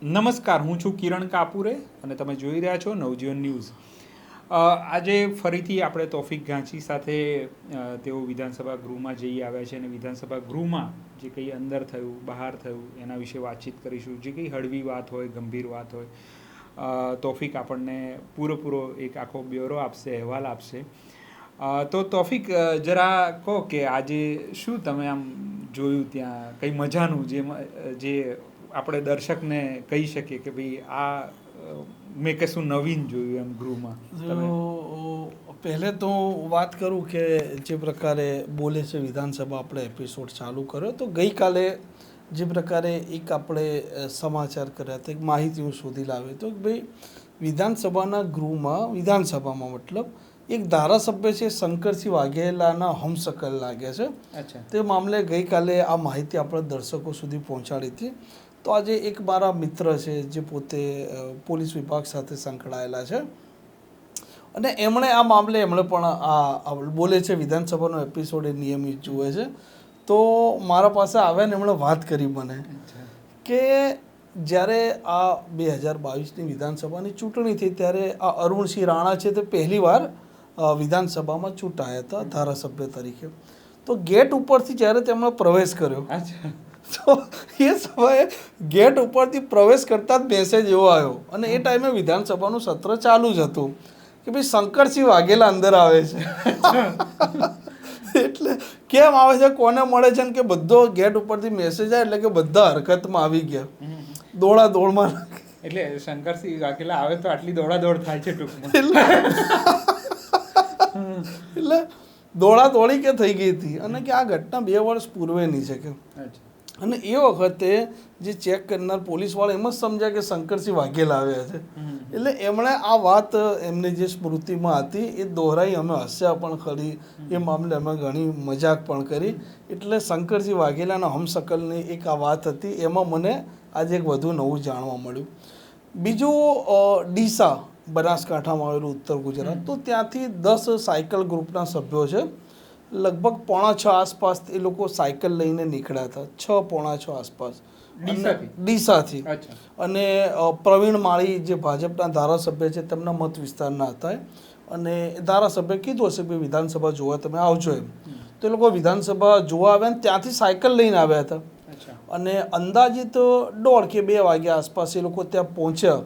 નમસ્કાર, હું છું કિરણ કાપુરે અને તમે જોઈ રહ્યા છો નવજીવન ન્યૂઝ. આજે ફરીથી આપણે તોફિક ઘાંચી સાથે તેઓ વિધાનસભા ગૃહમાં જઈ આવ્યા છે અને વિધાનસભા ગૃહમાં જે કંઈ અંદર થયું, બહાર થયું એના વિશે વાતચીત કરીશું. જે કંઈ હળવી વાત હોય, ગંભીર વાત હોય, તોફિક આપણને પૂરેપૂરો એક આખો બ્યોરો આપશે, અહેવાલ આપશે. તો તોફિક, જરા કહો કે આજે શું તમે આમ જોયું ત્યાં, કંઈ મજાનું જે આપણે દર્શકને કહી શકીએ કે ભાઈ આ મેં કશું નવીન જોયું એમ ગૃહમાં. પહેલે તો વાત કરું કે જે પ્રકારે બોલે છે વિધાનસભા આપણે એપિસોડ ચાલુ કર્યો તો ગઈકાલે જે પ્રકારે એક આપણે સમાચાર કર્યા હતા, એક માહિતી હું શોધી લાવ્યો હતો કે ભાઈ વિધાનસભાના ગૃહમાં, વિધાનસભામાં મતલબ એક ધારાસભ્ય છે શંકરસિંહ વાઘેલાના હમશકલ લાગ્યા છે. તે મામલે ગઈકાલે આ માહિતી આપણા દર્શકો સુધી પહોંચાડી હતી. તો આજે એક મારા મિત્ર છે જે પોતે પોલીસ વિભાગ સાથે સંકળાયેલા છે અને એમણે આ મામલે પણ આ બોલે છે વિધાનસભાનો એપિસોડ એ નિયમિત જુએ છે. તો મારા પાસે આવ્યા ને એમણે વાત કરી મને કે જ્યારે આ 2022ની વિધાનસભાની ચૂંટણી થઈ ત્યારે આ અરુણસિંહ રાણા છે તે પહેલીવાર વિધાનસભામાં ચૂંટાયા હતા ધારાસભ્ય તરીકે. તો ગેટ ઉપરથી જ્યારે તેમણે પ્રવેશ કર્યો તો એ સમયે ગેટ ઉપરથી પ્રવેશ કરતાં જ મેસેજ એવો આવ્યો અને એ ટાઈમે વિધાનસભાનું સત્ર ચાલુ જ હતું કે ભાઈ શંકરસિંહ વાઘેલા અંદર આવે છે. એટલે કેમ આવે છે, કોને મળે છે કે બધો ગેટ ઉપરથી મેસેજ આવે એટલે કે બધા હરકતમાં આવી ગયા, દોડાદોડમાં. એટલે શંકરસિંહ વાઘેલા આવે તો આટલી દોડાદોડ થાય છે ટૂંકમાં. એટલે દોડાદોડી કે થઈ ગઈ હતી અને કે આ ઘટના 2 વર્ષ પૂર્વેની છે કે અને એ વખતે જે ચેક કરનાર પોલીસવાળા એમ જ સમજ્યા કે શંકરસિંહ વાઘેલા આવ્યા છે. એટલે એમણે આ વાત એમની જે સ્મૃતિમાં હતી એ દોહરાઈ, અમે હસ્યા પણ ખરી, એ મામલે અમે ઘણી મજાક પણ કરી. એટલે શંકરસિંહ વાઘેલાના હમશકલની એક આ વાત હતી, એમાં મને આજે એક વધુ નવું જાણવા મળ્યું. બીજું ડીસા, બનાસકાંઠામાં આવેલું ઉત્તર ગુજરાત, તો ત્યાંથી 10 સાયકલ ગ્રુપના સભ્યો છે. લગભગ 5:45 આસપાસ એ લોકો સાયકલ લઈને નીકળ્યા હતા, 6:45 આસપાસ ડીસાથી. અને પ્રવીણ માળી જે ભાજપના ધારાસભ્ય છે તેમના મત વિસ્તારના હતા અને ધારાસભ્ય કીધું હશે કે વિધાનસભા જોવા તમે આવજો એમ. તો એ લોકો વિધાનસભા જોવા આવ્યા ને ત્યાંથી સાયકલ લઈને આવ્યા હતા અને અંદાજિત 1:30 કે 2 વાગ્યા આસપાસ એ લોકો ત્યાં પહોંચ્યા.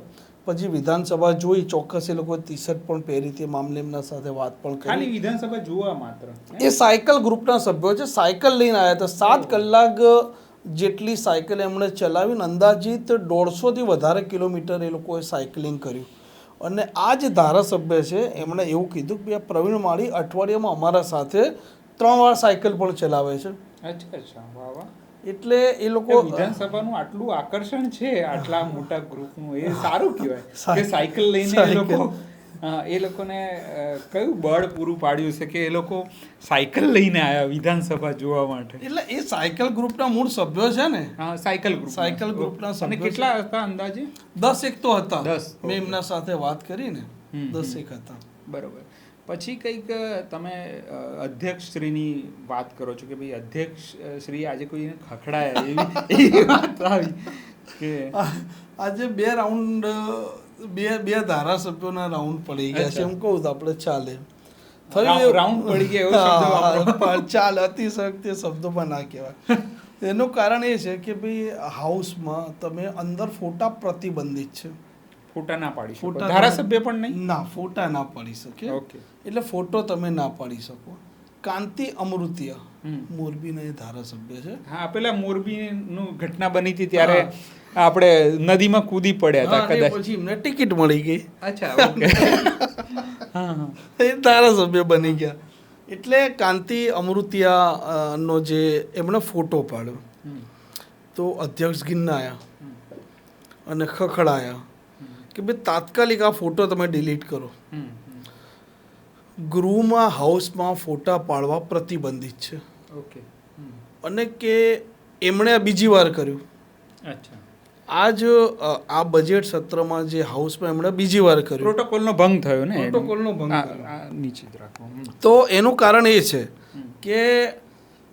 પછી વિધાનસભા જોઈ, ચોક્કસ એ લોકો ટી-શર્ટ પણ પહેરી હતી, મામલે એમના સાથે વાત પણ કરી. ખાલી વિધાનસભા જોવા માત્ર એ સાયકલ ગ્રુપના સભ્યો છે, સાયકલ લઈને આવ્યા હતા. 7 કલાક જેટલી સાયકલ એમણે ચલાવીને અંદાજિત 150થી વધારે કિલોમીટર એ લોકોએ સાયકલિંગ કર્યું. અને આ જે ધારાસભ્ય છે એમણે એવું કીધું કે પ્રવીણ માળી અઠવાડિયામાં અમારા સાથે 3 વાર સાયકલ પણ ચલાવે છે. અચ્છા, વાહ વાહ. એટલે એ લોકો વિધાનસભાનું આટલું આકર્ષણ છે આટલા મોટા ગ્રુપનું, એ સારું કહેવાય કે સાયકલ લઈને એ લોકોને કયું બળ પૂરું પાડ્યું છે કે એ લોકો સાયકલ લઈને આવ્યા વિધાનસભા જોવા માટે. એટલે એ સાયકલ ગ્રુપના મૂળ સભ્યો છે ને. સાયકલ ગ્રુપના સભ્યો. અને કેટલા હતા અંદાજે? 10 એક તો હતા. મેં એમના સાથે વાત કરી ને, 10 એક હતા. બરોબર. પછી કંઈક તમે અધ્યક્ષ શ્રીની વાત કરો છો કે ભાઈ અધ્યક્ષ શ્રી આજે કોઈને ખખડાયા એવી વાત આવી કે આજે 2 રાઉન્ડ, બે ધારાસભ્યોના રાઉન્ડ પડી ગયા છે એમ કહું તો આપણે ચાલે. રાઉન્ડ પડી ગયા એવો શબ્દ ચાલે, અતિશયોક્તિ શબ્દો પણ ના કહેવાય. એનું કારણ એ છે કે ભાઈ હાઉસમાં તમે અંદર ફોટા પ્રતિબંધિત છે. ફોટા ના પાડી શકો, ધારાસભ્ય પણ નહીં? ના, ફોટા ના પાડી શકે. એટલે ફોટો તમે ના પાડી શકો. કાંતિ અમૃતિયા મોરબીના એ ધારાસભ્ય છે. હા, પેલા મોરબીનું ઘટના બની હતી ત્યારે આપણે નદીમાં કૂદી પડ્યા હતા કદાચ, પછી એમને ટિકિટ મળી ગઈ. અચ્છા, ઓકે. એ ધારાસભ્ય બની ગયા. એટલે કાંતિ અમૃતિયા નો જે એમણે ફોટો પાડ્યો તો અધ્યક્ષ ગિન્નાયા અને ખખડાયા કે ભાઈ તાત્કાલિક આ ફોટો તમે ડિલીટ કરો. ગૃહમાં, હાઉસમાં ફોટા પાડવા પ્રતિબંધિત છે. અને કે એમણે બીજી વાર કર્યું. આ બજેટ સત્રમાં જે હાઉસમાં એમણે બીજી વાર કર્યું. પ્રોટોકોલનો ભંગ થયો ને, પ્રોટોકોલનો ભંગ નીચે જ રાખો. તો એનું કારણ એ છે કે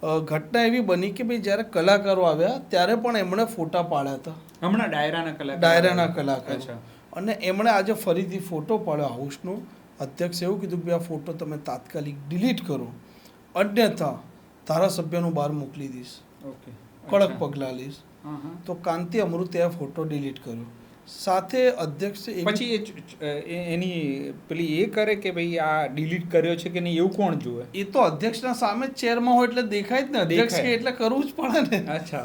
ઘટના એવી બની કે ભાઈ જ્યારે કલાકારો આવ્યા ત્યારે પણ એમણે ફોટા પાડ્યા હતા, હમણાં ડાયરાના કલાકારો, અને એમણે આજે ફરીથી ફોટો પાડ્યો હાઉસનો. અધ્યક્ષે એવું કીધું કે આ ફોટો તમે તાત્કાલિક ડિલીટ કરો, અન્યથા ધારાસભ્યનું બહાર મોકલી દઈશ, કડક પગલાં લઈશ. તો કાંતિ અમૃતે આ ફોટો ડિલીટ કર્યો. સાથે અધ્યક્ષે પછી એની પેલી એ કરે કે ભાઈ આ ડિલીટ કર્યો છે કે નહીં એવું કોણ જુએ? એ તો અધ્યક્ષના સામે ચેરમાં હોય એટલે દેખાય જ ને, અધ્યક્ષ કે એટલે કરવું જ પડે ને. અચ્છા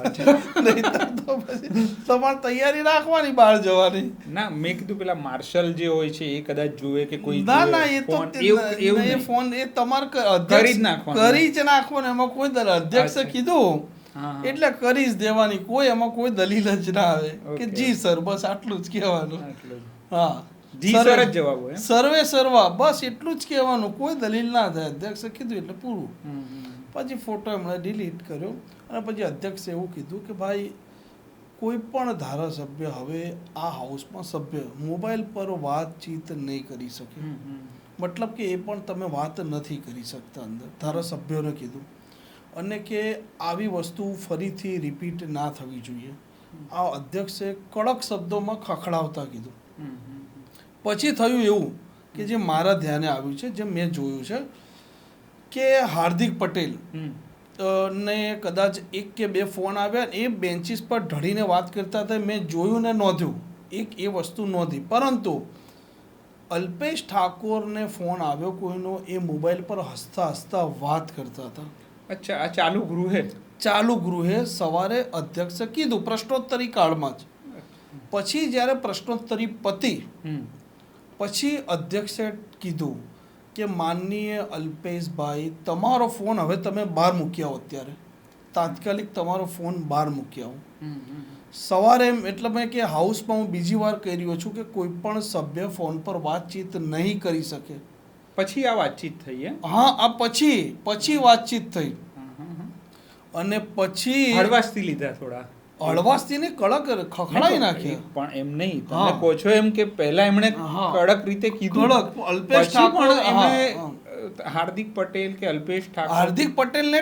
નહીંતર તો પછી તમારે તૈયારી રાખવાની બહાર જવાની. ના, મેં કીધું પેલા માર્શલ જે હોય છે એ કદાચ જુએ કે કોઈ ના ના, એ તો એ ફોન એ તમારે કરી જ નાખવાનો, એમાં કોઈ અધ્યક્ષે કીધું એટલે કરી જ દેવાની, કોઈ એમાં કોઈ દલીલ જ ના આવે કે જી સર, બસ આટલું જ કહેવાનું. હા, જી સર જ જવાબ હોય, સર્વે સર્વા, બસ એટલું જ કહેવાનું, કોઈ દલીલ ના થાય. અધ્યક્ષે કીધું એટલે પૂરું. પછી ફોટો એમણે ડિલીટ કર્યો. અને પછી અધ્યક્ષે એવું કીધું કે ભાઈ કોઈ પણ ધારાસભ્ય હવે આ હાઉસમાં સભ્ય મોબાઈલ પર વાતચીત નહીં કરી શકે. મતલબ કે એ પણ તમે વાત નથી કરી શકતા અંદર, ધારાસભ્યોને કીધું. અને કે આવી વસ્તુ ફરીથી રિપીટ ના થવી જોઈએ. આ અધ્યક્ષે કડક શબ્દોમાં ખખડાવતા કીધું. પછી થયું એવું કે જે મારા ધ્યાને આવ્યું છે, જે મેં જોયું છે કે હાર્દિક પટેલ ને કદાચ 1 કે 2 ફોન આવ્યા, એ બેન્ચીસ પર ઢળીને વાત કરતા હતા, મેં જોયું ને નોંધ્યું, એ વસ્તુ નોંધી. પરંતુ અલ્પેશ ઠાકોરને ફોન આવ્યો કોઈનો, એ મોબાઈલ પર હસતા હસતા વાત કરતા હતા. અચ્છા, આ ચાલુ ગૃહે સવારે અધ્યક્ષે કીધું પ્રશ્નોત્તરી કાળમાં જ. પછી જ્યારે પ્રશ્નોત્તરી પતી પછી અધ્યક્ષે કીધું કે માનનીય અલ્પેશભાઈ, તમારો ફોન હવે તમે બહાર મૂકી આવો, અત્યારે તાત્કાલિક તમારો ફોન બહાર મૂકી આવો. સવારે એટલે મેં કે હાઉસમાં હું બીજી વાર કહી રહ્યો છું કે કોઈ પણ સભ્ય ફોન પર વાતચીત નહીં કરી શકે. પછી આ વાતચીત થઈ? હા, આ પછી વાતચીત થઈ. અને પછી હળવાશથી લીધા, થોડા હળવાશથી ને કડક ખખડાઈ નાખ્યા. પણ એમ નહીં, તમે કહો છો એમ કે પહેલા એમણે કડક રીતે કીધું, અલ્પેશ ઠાકોર, હાર્દિક પટેલ કે અલ્પેશ ઠાકોર, હાર્દિક પટેલને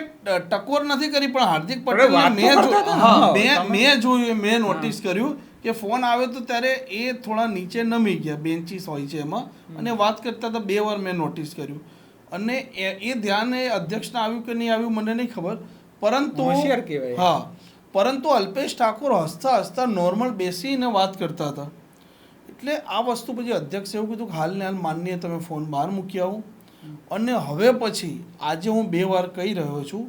ટકોર નથી કરી, પણ હાર્દિક પટેલ મેં જોયું, મેં નોટિસ કર્યું કે ફોન આવ્યો તો ત્યારે એ થોડા નીચે નમી ગયા, બેન્ચીસ હોય છે એમાં, અને વાત કરતા હતા. 2 વાર મેં નોટિસ કર્યું. અને એ ધ્યાન એ અધ્યક્ષને આવ્યું કે નહીં આવ્યું મને નહીં ખબર, પરંતુ હા, પરંતુ અલ્પેશ ઠાકોર હસતા હસતા નોર્મલ બેસીને વાત કરતા હતા. એટલે આ વસ્તુ પછી અધ્યક્ષે એવું કીધું કે હાલ ને હાલ માનનીય તમે ફોન બહાર મૂકી આવો. અને હવે પછી આજે હું 2 વાર કહી રહ્યો છું,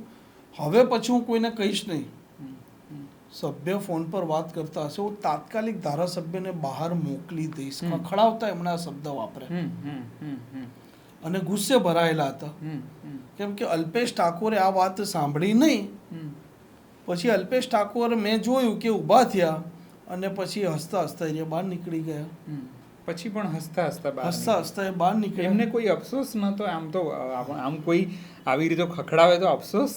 હવે પછી હું કોઈને કહીશ નહીં. સભ્ય ફોન પર વાત કરતા હશે, હું તાત્કાલિક ધારાસભ્યને બહાર મોકલી દઈશ. ખખડાવતા એમણે આ શબ્દ વાપરે અને ગુસ્સે ભરાયેલા હતા. કેમ કે અલ્પેશ ઠાકોરે આ વાત સાંભળી નહીં. પછી અલ્પેશ ઠાકોર મેં જોયું કે ઊભા થયા અને પછી હસતા હસતા એ બહાર નીકળી ગયા. પછી પણ હસતા હસતા એ બહાર નીકળ્યા. એમને કોઈ અફસોસ નહોતો? આમ તો આમ કોઈ આવી રીતે ખખડાવે તો અફસોસ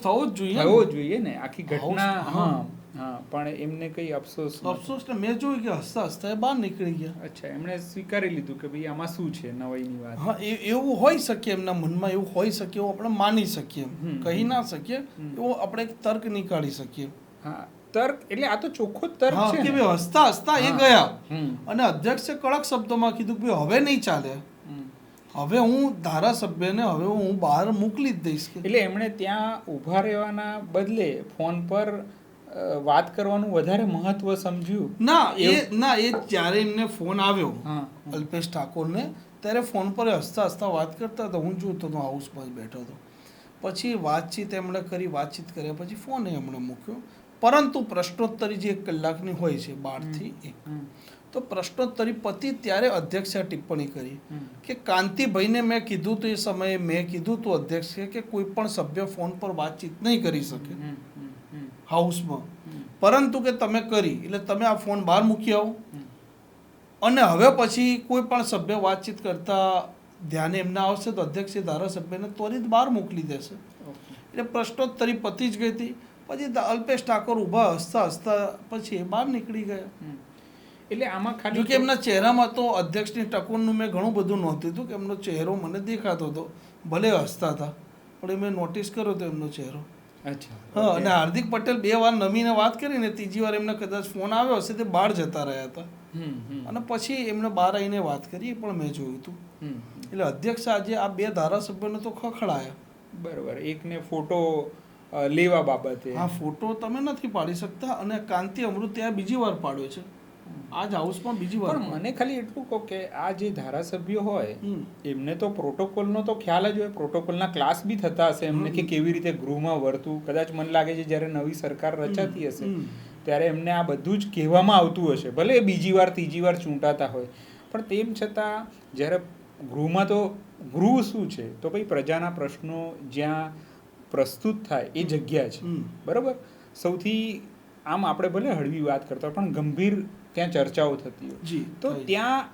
થવો જ જોઈએ ને, આખી ઘટના. હા, પણ એમને કઈ અફસોસ ને મેં જોયું કે હસતા હસતા એ બહાર નીકળી ગયા. અચ્છા, એમણે સ્વીકારી લીધું કે ભાઈ આમાં શું છે નવાઈની વાત. હા, એવું હોઈ શકે, એમના મનમાં એવું હોઈ શકે, એવું આપણે માની શકીએ, કહી ના શકીએ, એવો આપણે તર્ક નહીં કાઢી શકીએ. હા, તર્ક એટલે આ તો ચોખ્ખો તર્ક છે કે ભાઈ હસતા હસતા એ ગયા. અને અધ્યક્ષે કડક શબ્દોમાં કીધું કે ભાઈ હવે નહીં ચાલે, હવે હું ધારાસભ્યને હવે હું બહાર મોકલી જ દઈશ. એટલે એમણે ત્યાં ઊભા રહેવાના બદલે ફોન પર વાત કરવાનું વધારે મહત્વ સમજ્યું. ના, એ જ્યારે એમને ફોન આવ્યો અલ્પેશ ઠાકોરને, ત્યારે ફોન પર હસતા હસતા વાત કરતા હતા. હું જોતો હતો, હાઉસમાં જ બેઠો હતો. પછી વાતચીત એમણે કરી, વાતચીત કર્યા પછી ફોન એમણે મૂક્યો. પરંતુ પ્રશ્નોત્તરી જે 1 કલાકની હોય છે 12 થી 1, તો પ્રશ્નોત્તરી પતી ત્યારે અધ્યક્ષે ટિપ્પણી કરી કે કાંતિભાઈને મેં કીધું તો એ સમયે મેં કીધું તો અધ્યક્ષે કે કોઈ પણ સભ્ય ફોન પર વાતચીત નહીં કરી શકે હાઉસમાં, પરંતુ કે તમે કરી એટલે તમે આ ફોન બહાર મૂકી આવો. અને હવે પછી કોઈ પણ સભ્ય વાતચીત કરતા ધ્યાને એમના આવશે તો અધ્યક્ષે ધારાસભ્યને ત્વરિત બહાર મોકલી દેશે. એટલે પ્રશ્નોત્તરી પતી જ ગઈ હતી. પછી અલ્પેશ ઠાકોર ઊભા હસતા હસતા પછી એ બહાર નીકળી ગયા. એટલે આમાં ખાલી કે એમના ચહેરામાં તો અધ્યક્ષની ટકોરનું મેં ઘણું બધું નોંધ્યું હતું કે એમનો ચહેરો મને દેખાતો હતો, ભલે હસતા હતા પણ મેં નોટિસ કર્યો તો એમનો ચહેરો. અચ્છા. હા, અને હાર્દિક પટેલ 2 વાર નમીને વાત કરીને ત્રીજી વાર એમને કદાચ ફોન આવ્યો હશે, તે બહાર જતા રહ્યા હતા અને પછી એમને બહાર આવીને વાત કરી, એ પણ મેં જોયું હતું. એટલે અધ્યક્ષ આજે આ 2 ધારાસભ્યોને તો ખખડાયા. બરાબર. એકને ફોટો લેવા બાબતે. હા, ફોટો તમે નથી પાડી શકતા અને કાંતિ અમૃત ત્યાં બીજી વાર પાડ્યો છે, આજ હાઉસમાં બીજી વાર. પણ મને ખાલી એટલું કહો કે આ જે ધારાસભ્યો હોય એમને તો પ્રોટોકોલનો તો ખ્યાલ જ હોય, પ્રોટોકોલના ક્લાસ બી થતા હશે એમને કે કેવી રીતે ગૃહમાં વર્તું. કદાચ મને લાગે છે જ્યારે નવી સરકાર રચાતી હશે ત્યારે એમને આ બધું જ કહેવામાં આવતું હશે, ભલે એ બીજી વાર ત્રીજી વાર ચૂંટાતા હોય. પણ તેમ છતાં જ્યારે ગૃહમાં તો ગૃહ શું છે તો ભાઈ પ્રજાના પ્રશ્નો જ્યાં પ્રસ્તુત થાય એ જગ્યા છે, બરાબર. સૌથી આમ આપણે ભલે હળવી વાત કરતા પણ ગંભીર ત્યાં ચર્ચાઓ થતી હોય, તો ત્યાં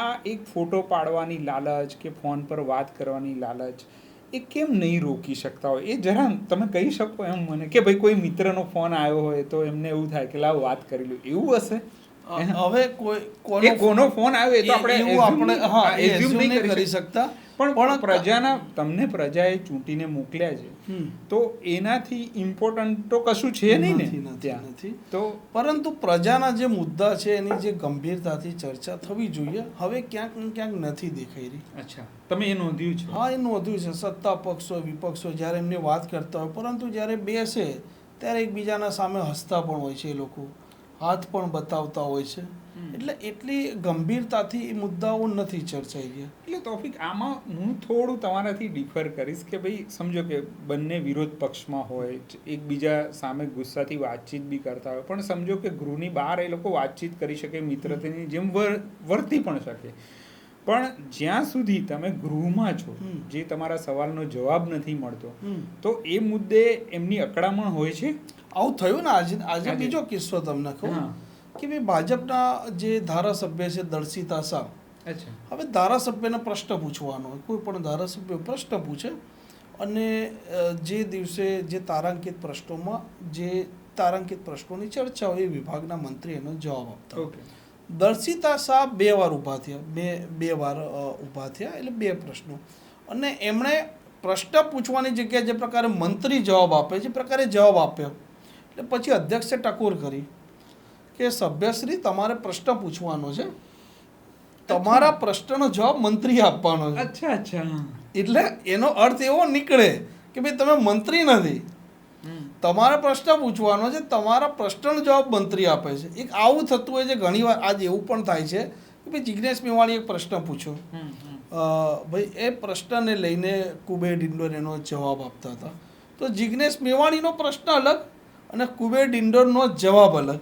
આ એક ફોટો પાડવાની લાલચ કે ફોન પર વાત કરવાની લાલચ એ કેમ નહીં રોકી શકતા હોય? એ જરા તમે કહી શકો એમ મને કે ભાઈ કોઈ મિત્રનો ફોન આવ્યો હોય તો એમને એવું થાય કે લાવ વાત કરી લો, એવું હશે? હવે કોનો ફોન આવ્યો એ તો આપણે એઝ્યુમ નહીં કરી શકતા, પણ પ્રજાના તમને પ્રજાએ ચૂંટીને મોકલ્યા છે તો એનાથી ઇમ્પોર્ટન્ટ તો કશું છે નહીં ને ત્યાં. તો પરંતુ પ્રજાના જે મુદ્દા છે એની જે ગંભીરતાથી ચર્ચા થવી જોઈએ હવે ક્યાંક ને ક્યાંક નથી દેખાઈ રહી. અચ્છા, તમે એ નોંધ્યું છે? હા, એ નોંધ્યું છે. સત્તા પક્ષો વિપક્ષો જ્યારે એમને વાત કરતા હોય પરંતુ જ્યારે બેસે ત્યારે એકબીજાના સામે હસતા પણ હોય છે, એ લોકો હાથ પણ બતાવતા હોય છે. એટલે એટલી ગંભીરતાથી એ મુદ્દાઓ નથી ચર્ચાઈ ગયા. એટલે તોફિક આમાં હું થોડું તમારાથી ડિફર કરીશ કે ભાઈ સમજો કે બંને વિરોધ પક્ષમાં હોય, એકબીજા સામે ગુસ્સાથી વાતચીત બી કરતા હોય, પણ સમજો કે ગૃહની બહાર એ લોકો વાતચીત કરી શકે, મિત્રતાની જેમ વર્તી પણ શકે. પણ જ્યાં સુધી તમે ગૃહમાં છો, જે તમારા સવાલનો જવાબ નથી મળતો, તો એ મુદ્દે એમની અકળામણ હોય છે. આવું થયું ને આજે બીજો કિસ્સો તમને કહું કે ભાઈ ભાજપના જે ધારાસભ્ય છે દર્શિતા શાહ, હવે ધારાસભ્યને પ્રશ્ન પૂછવાનો હોય, કોઈ પણ ધારાસભ્ય પ્રશ્ન પૂછે અને જે દિવસે જે તારાંકિત પ્રશ્નોની ચર્ચા હોય એ વિભાગના મંત્રી એનો જવાબ આપતા હોય. દર્શિતા શાહ 2 વાર ઊભા થયા, બે વાર ઊભા થયા, એટલે 2 પ્રશ્નો, અને એમણે પ્રશ્ન પૂછવાની જગ્યાએ જે પ્રકારે મંત્રી જવાબ આપે છે એ પ્રકારે જવાબ આપ્યો. એટલે પછી અધ્યક્ષે ટકોર કરી કે સભ્યશ્રી તમારે પ્રશ્ન પૂછવાનો છે, તમારા પ્રશ્નનો જવાબ મંત્રી આપવાનો છે. અચ્છા અચ્છા. એટલે એનો અર્થ એવો નીકળે કે ભાઈ તમે મંત્રી નથી, તમારે પ્રશ્ન પૂછવાનો છે, તમારા પ્રશ્નનો જવાબ મંત્રી આપે છે. એક આવું થતું હોય છે ઘણીવાર. આજ એવું પણ થાય છે કે ભાઈ જિગ્નેશ મેવાણીએ એક પ્રશ્ન પૂછ્યો, ભાઈ એ પ્રશ્નને લઈને કુબેર ડિંડોર એનો જવાબ આપતા હતા, તો જિગ્નેશ મેવાણીનો પ્રશ્ન અલગ અને કુબેર ડિંડોરનો જવાબ અલગ.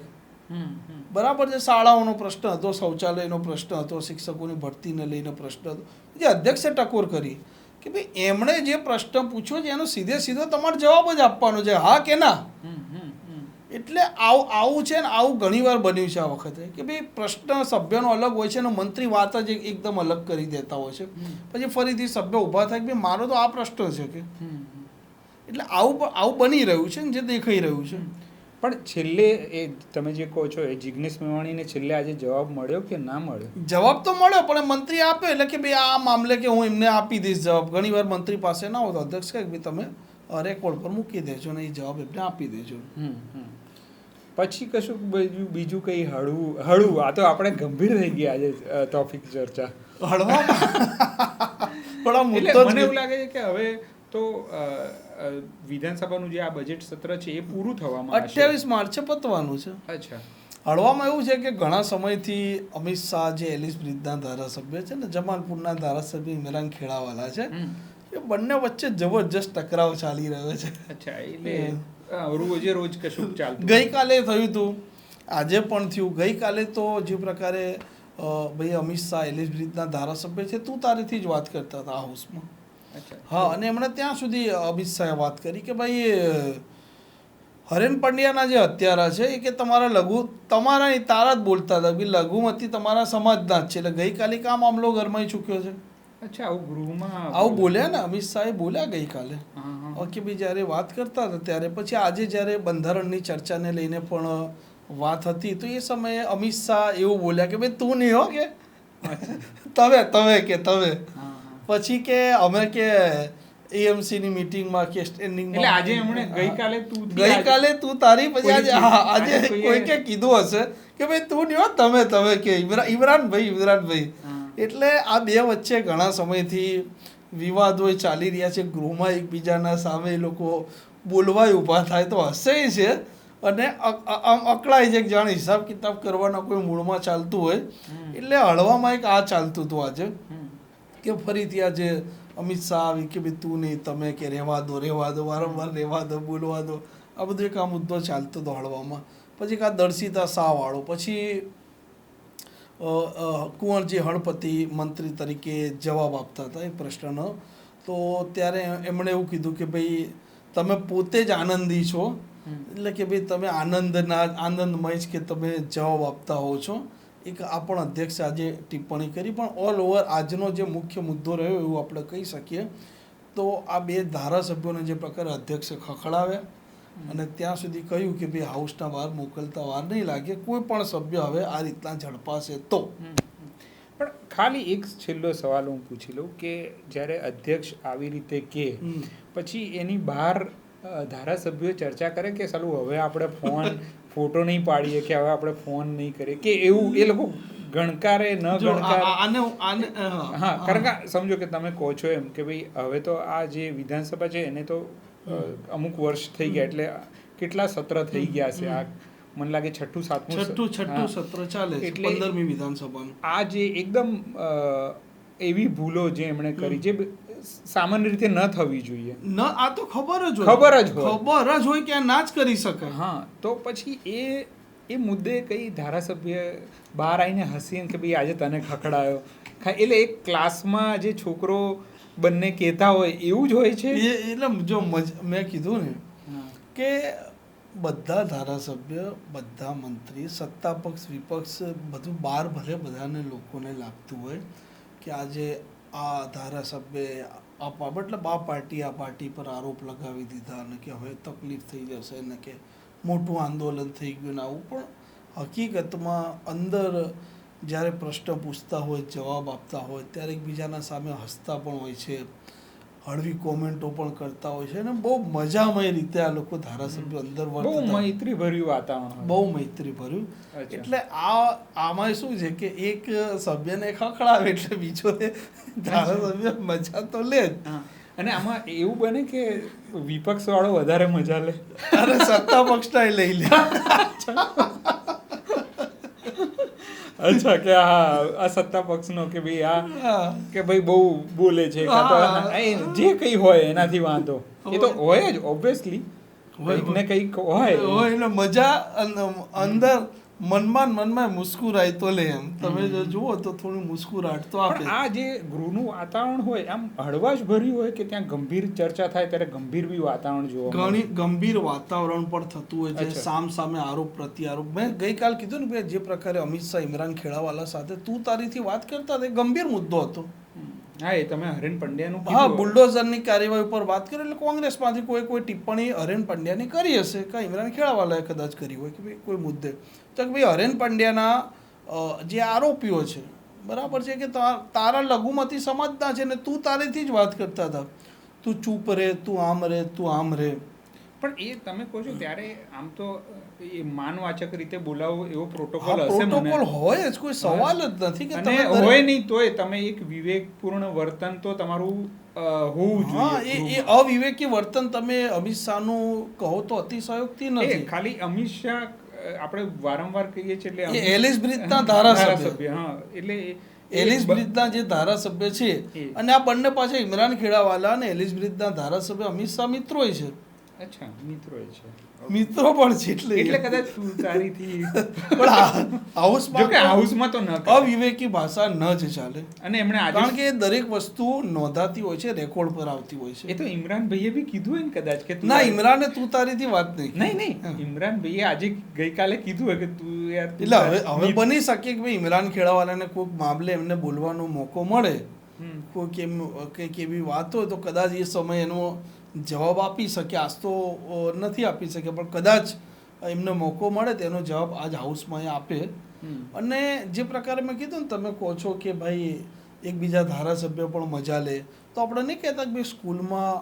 બરાબર છે. શાળાઓનો પ્રશ્ન હતો, શૌચાલયનો પ્રશ્ન હતો, શિક્ષકોની ભરતીને લઈને પ્રશ્ન હતો. જે અધ્યક્ષે ટકોર કરી કે ભાઈ એમણે જે પ્રશ્ન પૂછ્યો છે એનો સીધો તમારે જવાબ જ આપવાનો છે, હા કે ના. એટલે આવું છે ને આવું ઘણીવાર બન્યું છે આ વખતે કે ભાઈ પ્રશ્ન સભ્યનો અલગ હોય છે અને મંત્રી વાત જ એકદમ અલગ કરી દેતા હોય છે. પછી ફરીથી સભ્ય ઊભા થાય કે ભાઈ મારો તો આ પ્રશ્ન છે કે. એટલે આવું બની રહ્યું છે ને જે દેખાઈ રહ્યું છે. પણ છેલ્લે એ તમે જે કહો છો એ જિગ્નેશ મેવાણીને છેલ્લે આજે જવાબ મળ્યો કે ના મળ્યો? જવાબ તો મળ્યો, પણ મંત્રી આપ્યો એટલે કે ભાઈ આ મામલે કે હું એમને આપી દઈશ જવાબ. ઘણીવાર મંત્રી પાસે ના હોય તો અધ્યક્ષ કહે કે ભાઈ તમે રેકોર્ડ પર મૂકી દેજો ને એ જવાબ એમને આપી દેજો. પછી કશું બીજું કંઈ હળવું આ તો આપણે ગંભીર થઈ ગયા આજે ટોપિક ચર્ચા હળવા મને એવું લાગે છે કે હવે તો વિધાનસભાનું જે આ બજેટ સત્ર છે એ પૂરું થવામાં 28 માર્ચે પતવાનું છે. અચ્છા. હળવામાં એવું છે કે ઘણા સમયથી અમિત શાહ જે એલિસ બ્રિજના ધારાસભ્ય છે ને જમાલપુરના ધારાસભ્ય ઇમરાન ખેડાવાલા છે, એ બંને વચ્ચે જબરજસ્ત ટકરાવ ચાલી રહ્યો છે. અચ્છા. એટલે રોજ કશું ચાલતું. ગઈકાલે થયું હતું, આજે પણ થયું. ગઈકાલે તો જે પ્રકારે ભાઈ અમિત શાહ એલિસ બ્રિજના ધારાસભ્ય છે તું તારીથી જ વાત કરતા હતા હાઉસમાં. હા, અને એમણે ત્યાં સુધી અમિત શાહે વાત કરી કે ભાઈ હરેન પંડ્યાના જે હત્યારા છે એ કે તારા જ બોલતા હતા કે લઘુમતી તમારા સમાજના જ છે. એટલે ગઈકાલે આ મામલો ગરમાઈ ચૂક્યો છે. અચ્છા, આવું ગૃહમાં આવું બોલ્યા ને અમિત શાહે બોલ્યા ગઈકાલે કે ભાઈ જ્યારે વાત કરતા હતા ત્યારે પછી આજે જ્યારે બંધારણની ચર્ચાને લઈને પણ વાત હતી તો એ સમયે અમિત શાહ એવું બોલ્યા કે ભાઈ તું નહીં હો કે તમે કે તમે પછી કે અમે કે એએમસી ની મીટિંગમાં કે સ્ટેન્ડિંગ એટલે આજે એમણે ગઈકાલે તું તારી પછી આજે કોઈકે કીધું હશે કે ભાઈ તું નહીં હો, તમે કે ઇમરાનભાઈ એટલે આ બે વચ્ચે ઘણા સમયથી વિવાદો ચાલી રહ્યા છે ગૃહમાં, એકબીજાના સામે લોકો બોલવાય ઊભા થાય તો હશે છે અને આમ અકળાય છે જાણે હિસાબ કિતાબ કરવાના કોઈ મૂળમાં ચાલતું હોય. એટલે હળવામાં એક આ ચાલતું હતું આજે કે ફરીથી આજે અમિત શાહ આવી કે ભાઈ તું નહીં તમે કે રહેવા દો વારંવાર રહેવા દો બોલવા દો, આ બધું એક આ મુદ્દો ચાલતો હતો હળવામાં. પછી આ દર્શિતા શાહ વાળો, પછી કુંવરજી હળપતિ મંત્રી તરીકે જવાબ આપતા હતા એ પ્રશ્નનો, તો ત્યારે એમણે એવું કીધું કે ભાઈ તમે પોતે જ આનંદી છો, એટલે કે ભાઈ તમે આનંદમય જ કે તમે જવાબ આપતા હો છો. એક આ પણ અધ્યક્ષે આજે ટિપ્પણી કરી. પણ ઓલ ઓવર આજનો જે મુખ્ય મુદ્દો રહ્યો એવું આપણે કહી શકીએ તો આ બે ધારાસભ્યોને જે પ્રકારે અધ્યક્ષે ખખડાવ્યા અને ત્યાં સુધી કહ્યું કે ભાઈ હાઉસના બહાર મોકલતા વાર નહીં લાગે, કોઈ પણ સભ્ય હવે આ રીતના ઝડપાશે તો. પણ ખાલી એક છેલ્લો સવાલ હું પૂછી લઉં કે જ્યારે અધ્યક્ષ આવી રીતે કે પછી એની બહાર ધારાસભ્યો ચર્ચા કરે કે સાલું હવે આપણે ફોટો નહીં પાડીએ કે હવે આપણે ફોન નહીં કરીએ કે એવું એ લોકો ગણકારે ન ગણકારે? હા, કારણ કે સમજો કે તમે કહો છો એમ કે ભાઈ હવે તો આ જે વિધાનસભા છે એને તો અમુક વર્ષ થઈ ગયા, એટલે કેટલા સત્ર થઈ ગયા છે, આ મને લાગે છઠ્ઠું સત્ર ચાલે છે, 15મી વિધાનસભાનું. આ જે એકદમ એવી ભૂલો જે એમણે કરી જે સામાન્ય રીતે ન થવી જોઈએ, આ તો ખબર જ હોય કે આ ના જ કરી શકે. હા, તો પછી એ મુદ્દે કઈ ધારાસભ્ય બહાર આવીને હસીને કે ભાઈ આજે તને ખખડાયો, એટલે એક ક્લાસમાં જે છોકરો બંને કહેતા હોય એવું જ હોય છે. એટલે જો મેં કીધું ને કે બધા ધારાસભ્ય, બધા મંત્રી, સત્તા પક્ષ વિપક્ષ બધું બહાર ભલે બધાને લોકોને લાગતું હોય કે આજે આ ધારાસભ્ય મતલબ આ પાર્ટી પર આરોપ લગાવી દીધા અને કે હવે તકલીફ થઈ જશે ને કે મોટું આંદોલન થઈ ગયું ને આવું. પણ હકીકતમાં અંદર જ્યારે પ્રશ્ન પૂછતા હોય, જવાબ આપતા હોય ત્યારે એકબીજાના સામે હસતા પણ હોય છે, હળવી કોમેન્ટો પણ કરતા હોય છે અને બહુ મજામય રીતે આ લોકો ધારાસભ્યો અંદર બહુ મૈત્રીભર્યું વાતાવરણ, બહુ મૈત્રીભર્યું. એટલે આમાં શું છે કે એક સભ્યને ખખડાવે એટલે બીજો ધારાસભ્ય મજા તો લે જ. અને આમાં એવું બને કે વિપક્ષ વાળો વધારે મજા લે અને સત્તા પક્ષના લઈ લે. અચ્છા, કે આ સત્તા પક્ષનો કે ભાઈ આ કે ભાઈ બહુ બોલે છે, જે કઈ હોય એનાથી વાંધો, એ તો હોય જ ઓબ્વિયસલી, કંઈક ને કંઈક હોય એટલે મજા અંદર મનમાં મુસ્કુરાય તો લે એમ. તમે જો જુઓ તો થોડી મુસ્કુરાટ તો આપે. આ જે ગૃહનું વાતાવરણ હોય આમ હળવાશ ભર્યું હોય કે ત્યાં ગંભીર ચર્ચા થાય ત્યારે ગંભીર બી વાતાવરણ જોવા ઘણી ગંભીર વાતાવરણ પણ થતું હોય છે, સામે આરોપ પ્રત્યારોપ. મેં ગઈકાલ કીધું ને જે પ્રકારે અમિત શાહ ઇમરાન ખેડાવાલા સાથે તું તારીથી વાત કરતા હતા, ગંભીર મુદ્દો હતો. હા, એ તમે હરેન પંડ્યાનું બુલડોઝરની કાર્યવાહી ઉપર વાત કરી એટલે કોંગ્રેસમાંથી કોઈ ટિપ્પણી હરેન પંડ્યાની કરી હશે, કાં ઇમરાન ખેડાવાલાએ કદાચ કરી હોય કે ભાઈ કોઈ મુદ્દે, તો કે ભાઈ હરેન પંડ્યાના જે આરોપીઓ છે બરાબર છે કે તારા લઘુમતી સમાજના છે ને તું તારેથી જ વાત કરતા હતા, તું ચૂપ રહે, તું આમ રહે. પણ એ તમે કહો છો ત્યારે આમ તો એ માનવાચક રીતે બોલાવો એવો પ્રોટોકોલ હશે, પ્રોટોકોલ હોય જ, કોઈ સવાલ જ નથી કે તમે હોય નહીં તોય તમે એક વિવેકપૂર્ણ વર્તન તો તમારું હોવું જોઈએ. એ અવિવેકી વર્તન તમે અમિત શાહનું કહો તો અતિશયોક્તિ નથી. ખાલી અમિત શાહ આપણે વારંવાર કહીએ છીએ એટલે એલિસ બ્રિજના ધારાસભ્ય, હા, એટલે એલિસ બ્રિજના જે ધારાસભ્ય છે અને આ બંને પાછા ઇમરાન ખેડાવાલા અને એલિસ બ્રિજના ધારાસભ્ય અમિત શાહ મિત્રો છે. અચ્છા, મિત્રો પણ છે એટલે કદાચ તારીથી પણ હાઉસમાં તો ન અવિવેકી ભાષા ન જ ચાલે. અને એમણે કારણ કે દરેક વસ્તુ નોંધાતી હોય છે, રેકોર્ડ પર આવતી હોય છે. એ તો ઇમરાન ભાઈએ બી કીધું હોય ને કદાચ કે ના, ઇમરાને તું તારીથી વાત નહીં ઇમરાન ભાઈએ આજે ગઈકાલે કીધું હોય કે તું યાર, એટલે હવે બની શકે કે ભાઈ ઇમરાન ખેડાવાલાને કોઈક મામલે એમને બોલવાનો મોકો મળે, કોઈક એવી વાત હોય તો કદાચ એ સમય એનો જવાબ આપી શકે. આજ તો નથી આપી શકે પણ કદાચ એમને મોકો મળે તેનો જવાબ આજ હાઉસમાં આપે. અને જે પ્રકારે મેં કીધું ને, તમે કહો છો કે ભાઈ એકબીજા ધારાસભ્ય પણ મજા લે. તો આપણે નહીં કહેતા કે ભાઈ સ્કૂલમાં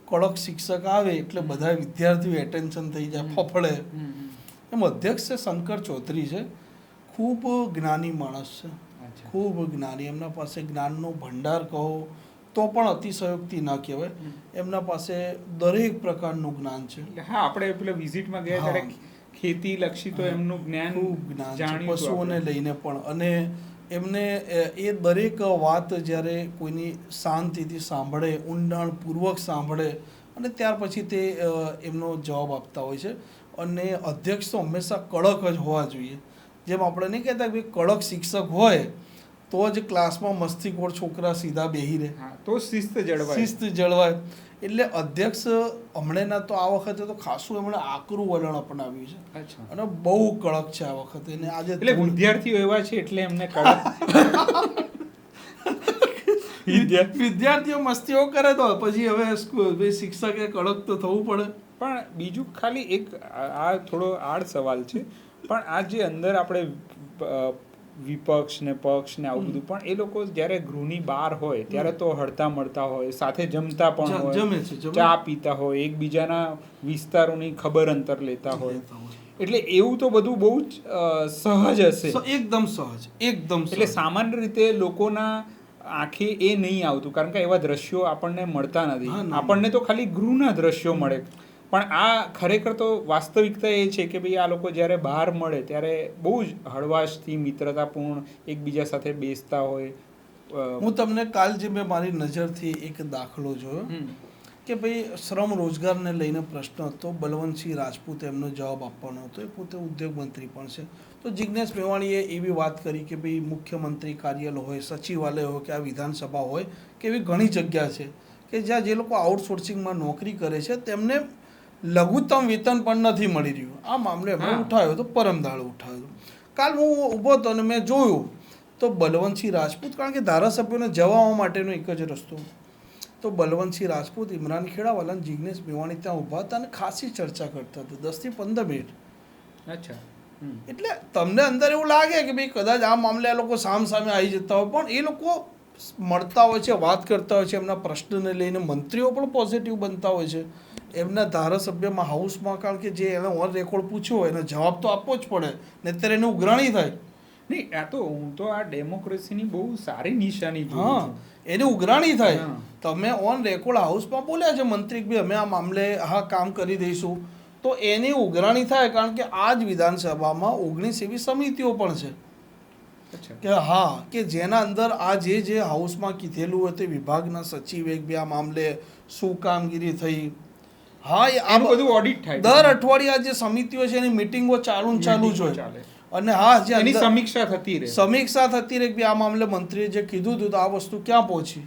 કડક શિક્ષક આવે એટલે બધા વિદ્યાર્થીઓ એટેન્શન થઈ જાય, ફફડે. એમ અધ્યક્ષ છે શંકર ચૌધરી છે, ખૂબ જ્ઞાની માણસ છે, ખૂબ જ્ઞાની. એમના પાસે જ્ઞાનનો ભંડાર કહો તો પણ અતિશયોક્તિ ના કહેવાય. એમના પાસે દરેક પ્રકારનું જ્ઞાન છે. હા, આપણે પેલા વિઝિટમાં ગયા ત્યારે ખેતી લક્ષી તો એમનું જ્ઞાન ખૂબ જ્ઞાન છે, પશુઓને લઈને પણ. અને એમને એ દરેક વાત જ્યારે કોઈની શાંતિથી સાંભળે, ઊંડાણપૂર્વક સાંભળે અને ત્યાર પછી તે એમનો જવાબ આપતા હોય છે. અને અધ્યક્ષ તો હંમેશા કડક જ હોવા જોઈએ. જેમ આપણે નહીં કહેતા કે કડક શિક્ષક હોય તો જ ક્લાસમાં મસ્તીખોર છોકરા સીધા બેહી રહે, તો શિસ્ત જળવાય. એટલે અધ્યક્ષ હમણાંના તો આ વખતે તો ખાસું એમણે આકરું વલણ અપનાવ્યું છે અને બહુ કડક છે આ વખતે. અને આજે એટલે વિદ્યાર્થીઓ એવા છે એટલે એમને કડક વિદ્યાર્થીઓ મસ્તીઓ કરે તો પછી હવે શિક્ષકે કડક તો થવું પડે. પણ બીજું ખાલી એક આ થોડો આડ સવાલ છે, પણ આ જે અંદર આપણે વિપક્ષ ને પક્ષ ને આવું બધું, પણ એ લોકો જ્યારે ગૃહની બહાર હોય ત્યારે તો હળતા મળતા હોય, સાથે જમતા પણ હોય, ચા પીતા હોય, એકબીજાના વિસ્તારોની ખબર અંતર લેતા હોય. એટલે એવું તો બધું બહુ જ સહજ હશે, એકદમ સહજ, એકદમ. એટલે સામાન્ય રીતે લોકોના આંખે એ નહીં આવતું, કારણ કે એવા દ્રશ્યો આપણને મળતા નથી. આપણને તો ખાલી ગૃહના દ્રશ્યો મળે. પણ આ ખરેખર તો વાસ્તવિકતા એ છે કે ભાઈ આ લોકો જ્યારે બહાર મળે ત્યારે બહુ જ હળવાશથી મિત્રતાપૂર્ણ એકબીજા સાથે બેસતા હોય. હું તમને કાલ જે મેં મારી નજરથી એક દાખલો જોયો કે ભાઈ શ્રમ રોજગારને લઈને પ્રશ્ન હતો, બલવંતસિંહ રાજપૂત એમનો જવાબ આપવાનો હતો. એ પોતે ઉદ્યોગ મંત્રી પણ છે. તો જિજ્ઞેશ મેવાણીએ એવી વાત કરી કે ભાઈ મુખ્યમંત્રી કાર્યાલય હોય, સચિવાલય હોય કે આ વિધાનસભા હોય કે એવી ઘણી જગ્યા છે કે જ્યાં જે લોકો આઉટસોર્સિંગમાં નોકરી કરે છે તેમને લઘુત્તમ વેતન પણ નથી મળી રહ્યું. આ મામલે એમણે ઉઠાવ્યો હતો, પરમદાડે ઉઠાવ્યો. કાલ હું ઊભો હતો અને મેં જોયું તો બલવંતસિંહ રાજપૂત, કારણ કે ધારાસભ્યોને જવા માટેનો એક જ રસ્તો, તો બલવંતસિંહ રાજપૂત, ઇમરાન ખેડાવાલા અને જિજ્ઞેશ મેવાણી ત્યાં ઊભા હતા અને ખાસી ચર્ચા કરતા હતા 10 થી 15 મિનિટ. અચ્છા. એટલે તમને અંદર એવું લાગે કે ભાઈ કદાચ આ મામલે આ લોકો સામે આવી જતા હોય, પણ એ લોકો મળતા હોય છે, વાત કરતા હોય છે, એમના પ્રશ્નને લઈને મંત્રીઓ પણ પોઝિટિવ બનતા હોય છે. એમના ધારાસભ્યમાં હાઉસમાં, કારણ કે જે એને ઓન રેકોર્ડ પૂછ્યો હોય એને જવાબ તો આપવો જ પડે, નહીંતર એને ઉઘરાણી થાય. નહીં, આ તો હું તો આ ડેમોક્રેસીની બહુ સારી નિશાની જોઉં છું. એને ઉઘરાણી થાય. તમે ઓન રેકોર્ડ હાઉસમાં બોલ્યા છે મંત્રી કે અમે આ મામલે કામ કરી દઈશું, તો એની ઉઘરાણી થાય. કારણ કે આ જ વિધાનસભામાં 19 એવી સમિતિઓ પણ છે કે જેના અંદર આ જે હાઉસમાં કીધેલું હોય તે વિભાગના સચિવ એક બે આ મામલે શું કામગીરી થઈ. આ બધું ઓડિટ થાય. દર અઠવાડિયે આ જે સમિતિઓ છે એની મિટિંગો ચાલુ જ હોય. અને જે સમીક્ષા થતી રહે કે આ મામલે મંત્રીએ જે કીધું હતું તો આ વસ્તુ ક્યાં પહોંચી.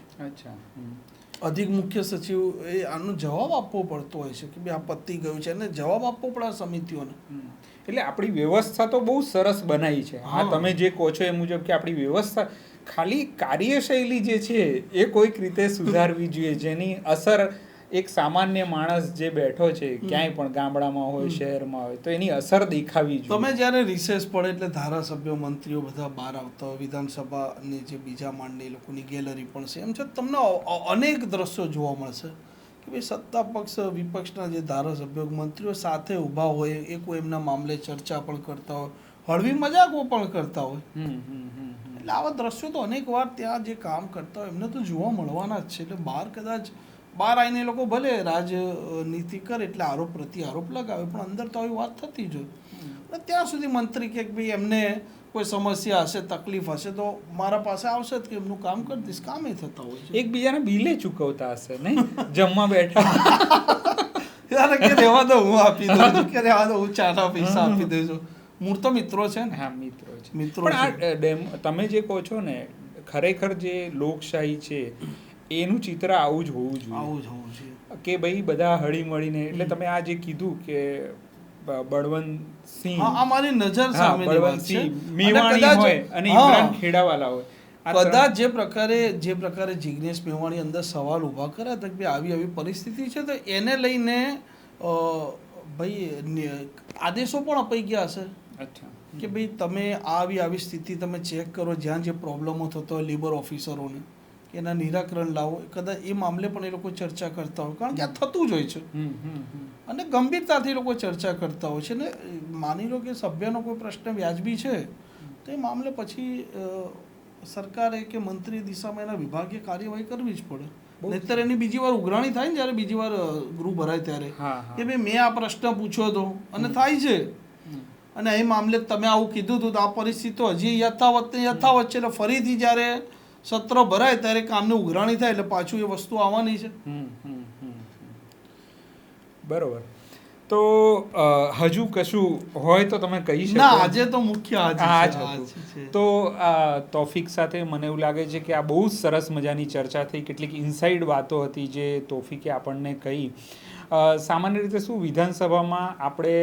અધિક મુખ્ય સચિવ એ આનો જવાબ આપવો પડતો હોય છે કે ભાઈ આ પતી ગયું છે, અને જવાબ આપવો પડે આ સમિતિઓને. એટલે આપણી વ્યવસ્થા તો બહુ સરસ બનાવી છે. તમે જે કહો છો એ મુજબ કે આપણી વ્યવસ્થા, ખાલી કાર્યશૈલી જે છે એ કોઈક રીતે સુધારવી જોઈએ, જેની અસર એક સામાન્ય માણસ જે બેઠો છે ક્યાંય પણ ગામડામાં હોય, શહેરમાં હોય, તો એની અસર દેખાવી જોઈએ. તમે જ્યારે રિસેસ પડે એટલે ધારાસભ્યો, મંત્રીઓ બધા બહાર આવતા હોય, વિધાનસભાની જે બીજા માળની એ લોકોની ગેલેરી પણ છે. એમ છે તમને અનેક દ્રશ્યો જોવા મળશે કે ભાઈ સત્તા પક્ષ વિપક્ષના જે ધારાસભ્યો, મંત્રીઓ સાથે ઊભા હોય, એ કોઈ એમના મામલે ચર્ચા પણ કરતા હોય, હળવી મજાકો પણ કરતા હોય. એટલે આવા દ્રશ્યો તો અનેક વાર ત્યાં જે કામ કરતા હોય એમને તો જોવા મળવાના જ છે. એટલે બહાર આવીને લોકો ભલે રાજનીતિ કરે એટલે આરોપ પ્રતિ આરોપ લગાવે, પણ અંદર તો આવી વાત થતી જ હોય. ત્યાં સુધી મંત્રી કે ભાઈ એમને કોઈ સમસ્યા હશે, તકલીફ હશે તો મારા પાસે આવશે કે એમનું કામ કરી દઈશ. કામે થતા હોય છે. એકબીજાને બિલે ચૂકવતા હશે નહીં, જમવા બેઠા યાર કે રહેવા દો, હું આપી દઉં છું, કે રહેવા દો, હું ચાના પૈસા આપી દઉં છું. મૂળ તો મિત્રો છે ને. હા, મિત્રો છે. તમે જે કહો છો ને, ખરેખર જે લોકશાહી છે એનું ચિત્ર આવું જ હોવું જોઈએ કે ભાઈ બધા હળી મળીને. એટલે તમે આ જે કીધું કે બળવંતસિંહ, અમારી નજર સામે મેવાણી હોય અને ઇમરાન ખેડાવાલા હોય, કદાચ જે પ્રકારે જિજ્ઞેશ મેવાણી અંદર સવાલ ઊભા કર્યા હતા કે આવી પરિસ્થિતિ છે, તો એને લઈને ભાઈ આદેશો પણ અપાઈ ગયા હશે અચ્છા. કે ભાઈ તમે આવી સ્થિતિ તમે ચેક કરો, જ્યાં જે પ્રોબ્લેમો થતો હોય લેબર ઓફિસરોને, કે એના નિરાકરણ લાવો. કદાચ એ મામલે પણ એ લોકો ચર્ચા કરતા હોય, કારણ કે આ થતું જ હોય છે અને ગંભીરતાથી લોકો ચર્ચા કરતા હોય છે. ને માની લો કે સભ્યનો કોઈ પ્રશ્ન વ્યાજબી છે તો એ મામલે પછી સરકારે કે મંત્રી દિશામાં એના વિભાગીય કાર્યવાહી કરવી જ પડે. નહીંતર એની બીજી વાર ઉઘરાણી થાય ને જ્યારે બીજી વાર ગૃહ ભરાય ત્યારે, કે ભાઈ મેં આ પ્રશ્ન પૂછ્યો હતો અને થાય છે અને એ મામલે તમે આવું કીધું હતું તો આ પરિસ્થિતિ હજી યથાવત છે. એટલે ફરીથી જ્યારે સત્ર ભરાય ત્યારે કામની ઉઘરાણી થાય એટલે પાછું એ વસ્તુ આવવાની છે. બરોબર. તો હજુ કશું હોય તો તમે કહી શકો. ના, આજે તો મુખ્ય આજ છે. તો તોફિક સાથે મને એવું લાગે છે કે આ બહુ જ સરસ મજાની ચર્ચા થઈ. કેટલીક ઇનસાઇડ વાતો હતી જે તોફિકે આપણને કહી. સામાન્ય રીતે શું વિધાનસભામાં આપણે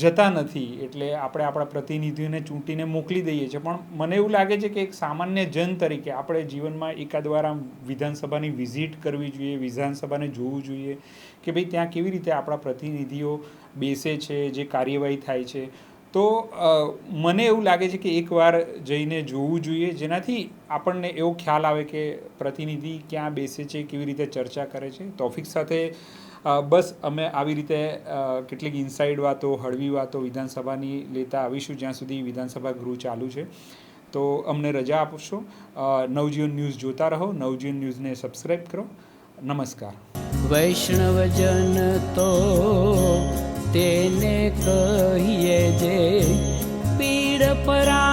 જતા નથી, એટલે આપણે આપણા પ્રતિનિધિઓને ચૂંટીને મોકલી દઈએ છીએ, પણ મને એવું લાગે છે કે એક સામાન્ય જન તરીકે આપણે જીવનમાં એકાદ વાર આમ વિધાનસભાની વિઝિટ કરવી જોઈએ, વિધાનસભાને જોવું જોઈએ કે ભાઈ ત્યાં કેવી રીતે આપણા પ્રતિનિધિઓ બેસે છે, જે કાર્યવાહી થાય છે. તો મને એવું લાગે છે કે એકવાર જઈને જોવું જોઈએ, જેનાથી આપણને એવો ખ્યાલ આવે કે પ્રતિનિધિ ક્યાં બેસે છે, કેવી રીતે ચર્ચા કરે છે. તોફિક સાથે બસ અમે આવી રીતે કેટલીક ઇનસાઇડ વાતો, હળવી વાતો વિધાનસભાની લેતા આવીશું જ્યાં સુધી વિધાનસભા ગૃહ ચાલુ છે. તો અમને રજા આપશો. નવજીવન ન્યૂઝ જોતા રહો. નવજીવન ન્યૂઝને સબસ્ક્રાઈબ કરો. નમસ્કાર. વૈષ્ણવજન તો તેને કહીએ જે પીડ પરા